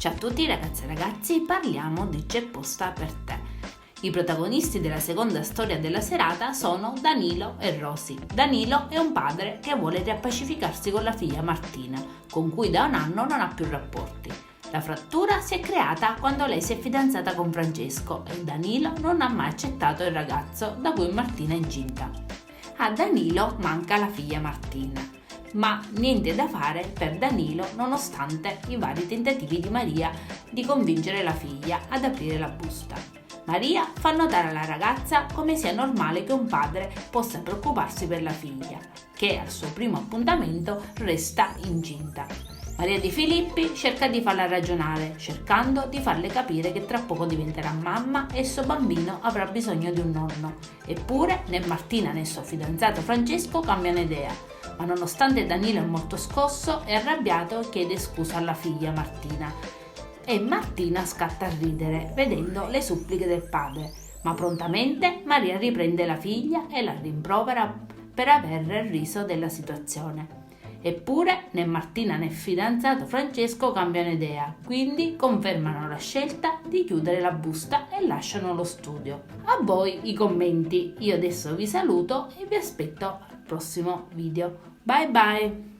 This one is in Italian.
Ciao a tutti ragazze e ragazzi, parliamo di C'è posta per te. I protagonisti della seconda storia della serata sono Danilo e Rosy. Danilo è un padre che vuole riappacificarsi con la figlia Martina, con cui da un anno non ha più rapporti. La frattura si è creata quando lei si è fidanzata con Francesco e Danilo non ha mai accettato il ragazzo da cui Martina è incinta. A Danilo manca la figlia Martina. Ma niente da fare per Danilo nonostante i vari tentativi di Maria di convincere la figlia ad aprire la busta. Maria fa notare alla ragazza come sia normale che un padre possa preoccuparsi per la figlia, che al suo primo appuntamento resta incinta. Maria Di Filippi cerca di farla ragionare, cercando di farle capire che tra poco diventerà mamma e il suo bambino avrà bisogno di un nonno. Eppure né Martina né il suo fidanzato Francesco cambiano idea. Ma nonostante Danilo è molto scosso e arrabbiato, chiede scusa alla figlia Martina. E Martina scatta a ridere, vedendo le suppliche del padre. Ma prontamente Maria riprende la figlia e la rimprovera per aver riso della situazione. Eppure né Martina né il fidanzato Francesco cambiano idea, quindi confermano la scelta di chiudere la busta e lasciano lo studio. A voi i commenti, io adesso vi saluto e vi aspetto al prossimo video. Bye bye!